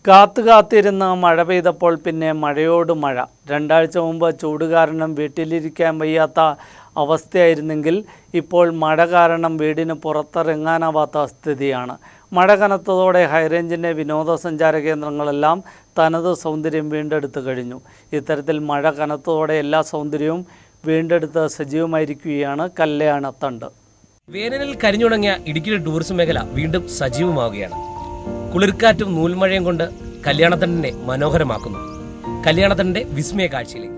കാത്തിരുന്ന് മഴ പെയ്തപ്പോൾ പിന്നെ മഴയോട് മഴ. 2 ആഴ്ച മുമ്പ് ചൂട് കാരണം വീട്ടിലിരിക്കാൻ വയ്യാത്ത അവസ്ഥയായിരുന്നെങ്കിൽ ഇപ്പോൾ മഴ കാരണം വീടിന് പുറത്തിറങ്ങാനാവാത്ത സ്ഥിതിയാണ്. മഴ കനത്തതോടെ ഹൈറേഞ്ചിൻ്റെ വിനോദസഞ്ചാര കേന്ദ്രങ്ങളെല്ലാം തനത് സൗന്ദര്യം വീണ്ടെടുത്തു കഴിഞ്ഞു. ഇത്തരത്തിൽ മഴ കനത്തതോടെ എല്ലാ സൗന്ദര്യവും വീണ്ടെടുത്ത് സജീവമായിരിക്കുകയാണ് കല്യാണത്തണ്ട്. വേനലിൽ കരിഞ്ഞുണങ്ങിയ ഇടുക്കിയുടെ ടൂറിസം മേഖല വീണ്ടും സജീവമാവുകയാണ്. കുളിർക്കാറ്റും നൂൽമഴയും കൊണ്ട് കല്യാണത്തണ്ടിനെ മനോഹരമാക്കുന്നു. കല്യാണത്തണ്ടിന്റെ വിസ്മയ കാഴ്ചയിലേക്ക്.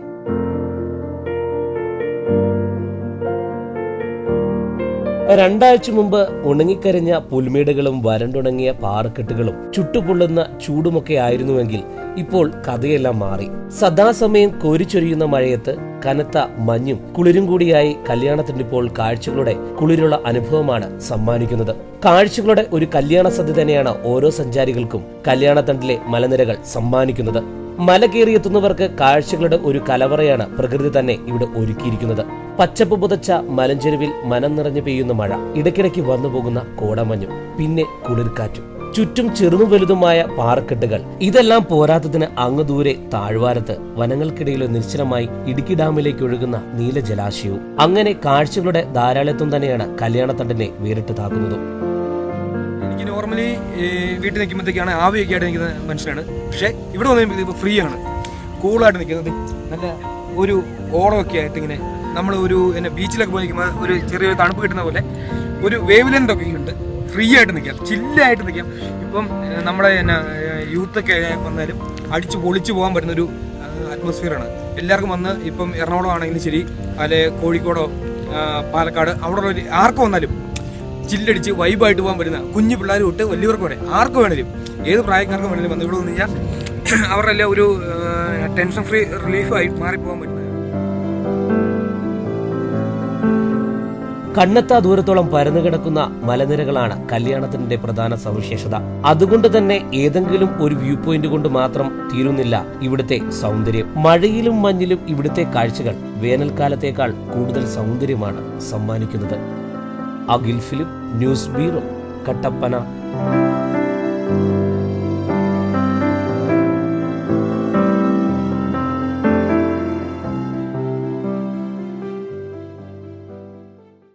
രണ്ടാഴ്ച മുമ്പ് ഉണങ്ങിക്കരിഞ്ഞ പുൽമേടുകളും വരണ്ടുണങ്ങിയ പാറക്കെട്ടുകളും ചുട്ടുപൊള്ളുന്ന ചൂടുമൊക്കെ ആയിരുന്നുവെങ്കിൽ ഇപ്പോൾ കഥയെല്ലാം മാറി. സദാസമയം കോരിച്ചൊരിയുന്ന മഴയത്ത് കനത്ത മഞ്ഞും കുളിരും കൂടിയായി കല്യാണത്തിനിപ്പോൾ കാഴ്ചകളുടെ കുളിരുള്ള അനുഭവമാണ് സമ്മാനിക്കുന്നത്. കാഴ്ചകളുടെ ഒരു കല്യാണ സദ്യ തന്നെയാണ് ഓരോ സഞ്ചാരികൾക്കും കല്യാണത്തണ്ടിലെ മലനിരകൾ സമ്മാനിക്കുന്നത്. മല കയറിയെത്തുന്നവർക്ക് കാഴ്ചകളുടെ ഒരു കലവറയാണ് പ്രകൃതി തന്നെ ഇവിടെ ഒരുക്കിയിരിക്കുന്നത്. പച്ചപ്പ് പുതച്ച മലഞ്ചെരുവിൽ മനം നിറഞ്ഞു പെയ്യുന്ന മഴ, ഇടയ്ക്കിടയ്ക്ക് വന്നുപോകുന്ന കോടമഞ്ഞും പിന്നെ കുളിർക്കാറ്റും, ചുറ്റും ചെറുതും വലുതുമായ പാറക്കെട്ടുകൾ. ഇതെല്ലാം പോരാത്തതിന് അങ്ങ് ദൂരെ താഴ്വാരത്ത് വനങ്ങൾക്കിടയിൽ നിശ്ചലമായി ഇടുക്കി ഡാമിലേക്ക് ഒഴുകുന്ന നീല ജലാശയവും. അങ്ങനെ കാഴ്ചകളുടെ ധാരാളിത്വം തന്നെയാണ് കല്യാണത്തണ്ടിനെ വേറിട്ട് താക്കുന്നതും. എനിക്ക് നോർമലി വീട്ടിൽ നിൽക്കുമ്പോഴത്തേക്കാണ് ആവിയൊക്കെ ആയിട്ട് നിൽക്കുന്ന മനുഷ്യനാണ്. പക്ഷേ ഇവിടെ വന്നു ഇപ്പോൾ ഫ്രീ ആണ്, കൂളായിട്ട് നിൽക്കുന്നത്. നല്ല ഒരു ഓളമൊക്കെ ആയിട്ട് ഇങ്ങനെ നമ്മൾ ഒരു ബീച്ചിലൊക്കെ പോയി നിൽക്കുമ്പോൾ ഒരു ചെറിയൊരു തണുപ്പ് കിട്ടുന്ന പോലെ ഒരു വേവ് ലെങ്ത് ഒക്കെ ഉണ്ട്. ഫ്രീ ആയിട്ട് നിൽക്കാം, ചില്ലായിട്ട് നിൽക്കാം. ഇപ്പം നമ്മുടെ യൂത്തൊക്കെ വന്നാലും അടിച്ച് പൊളിച്ചു പോകാൻ പറ്റുന്നൊരു അറ്റ്മോസ്ഫിയറാണ്. എല്ലാവർക്കും വന്ന് ഇപ്പം എറണാകുളം ആണെങ്കിലും ശരി, അല്ലെ കോഴിക്കോടോ പാലക്കാട് അവിടെ ഉള്ള ആർക്കും വന്നാലും ചില്ലടിച്ച് വൈബായിട്ട് പോകാൻ പറ്റുന്ന കുഞ്ഞു പിള്ളേർ തൊട്ട് വലിയവർക്ക് വരെ ആർക്ക് വേണേലും ഏത് പ്രായക്കാർക്കും വേണേലും വന്ന് ഇവിടെ വന്നു കഴിഞ്ഞാൽ അവരുടെ എല്ലാം ഒരു ടെൻഷൻ ഫ്രീ റിലീഫായി മാറിപ്പോകാൻ പറ്റുന്നത്. കണ്ണെത്താ ദൂരത്തോളം പരന്നു കിടക്കുന്ന മലനിരകളാണ് കല്യാണത്തിന്റെ പ്രധാന സവിശേഷത. അതുകൊണ്ട് തന്നെ ഏതെങ്കിലും ഒരു വ്യൂ പോയിന്റ് കൊണ്ട് മാത്രം തീരുന്നില്ല ഇവിടുത്തെ സൗന്ദര്യം. മഴയിലും മഞ്ഞിലും ഇവിടുത്തെ കാഴ്ചകൾ വേനൽക്കാലത്തേക്കാൾ കൂടുതൽ സൗന്ദര്യമാണ് സമ്മാനിക്കുന്നത്. Akhil Philip, news bureau, Kattappana.